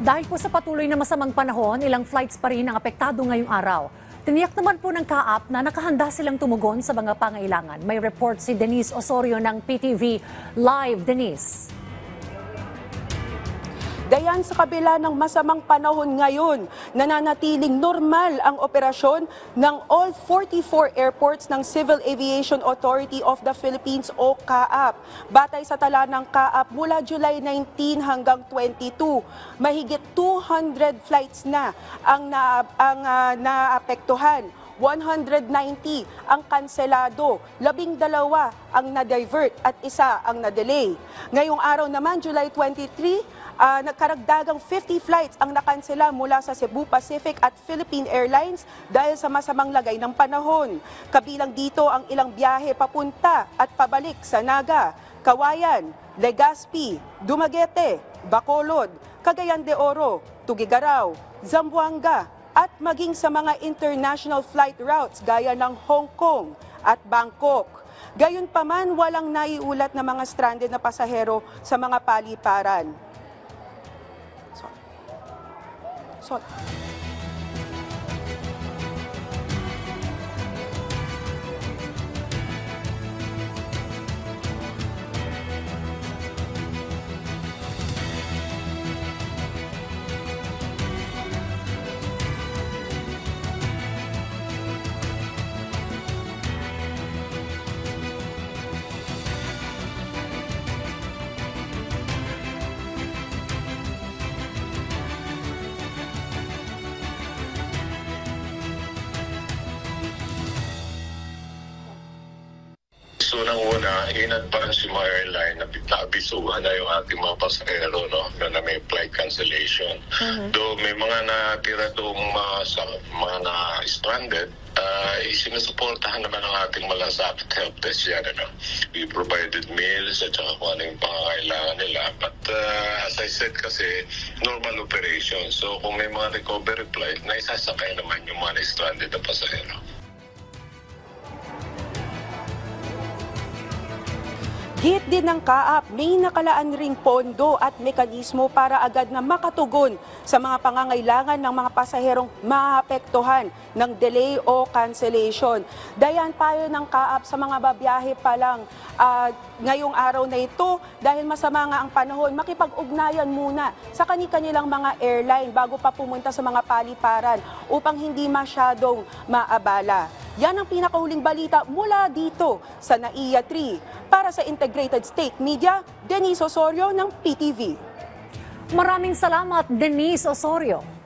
Dahil po sa patuloy na masamang panahon, ilang flights pa rin ang apektado ngayong araw. Tiniyak naman po ng CAAP na nakahanda silang tumugon sa mga pangailangan. May report si Denise Osorio ng PTV Live. Denise. Dayan, sa kabila ng masamang panahon ngayon, nananatiling normal ang operasyon ng all 44 airports ng Civil Aviation Authority of the Philippines o CAAP. Batay sa tala ng CAAP, mula July 19 hanggang 22, mahigit 200 flights na ang naapektuhan. 190 ang kanselado, 12 ang na-divert at isa ang na-delay. Ngayong araw naman, July 23, nagkaragdagang 50 flights ang nakansela mula sa Cebu Pacific at Philippine Airlines dahil sa masamang lagay ng panahon. Kabilang dito ang ilang biyahe papunta at pabalik sa Naga, Kawayan, Legazpi, Dumaguete, Bacolod, Cagayan de Oro, Tugigaraw, Zamboanga, at maging sa mga international flight routes gaya ng Hong Kong at Bangkok. Gayunpaman, walang naiulat na mga stranded na pasahero sa mga paliparan. So nang una, in advance yung mga airline na naabisuhan na yung ating mga pasahero, no, na may flight cancellation. Though may mga natira doong mga na-stranded, isinusuportahan naman ng ating malasakit help desk yan. Ano? We provided meals at saka kung ano yung pangangailangan nila. But as I said kasi, normal operation. So kung may mga recovery flight, naisasakay naman yung mga na-stranded na pasahero. Git din ng CAAP, may nakalaan ring pondo at mekanismo para agad na makatugon sa mga pangangailangan ng mga pasaherong maapektuhan ng delay o cancellation. Dayan, payo ng CAAP sa mga babiyahe pa lang ngayong araw na ito, dahil masama nga ang panahon, makipag-ugnayan muna sa kanilang mga airline bago pa pumunta sa mga paliparan upang hindi masyadong maabala. Yan ang pinakahuling balita mula dito sa NAIA 3. Para sa Integrated State Media, Denise Osorio ng PTV. Maraming salamat, Denise Osorio.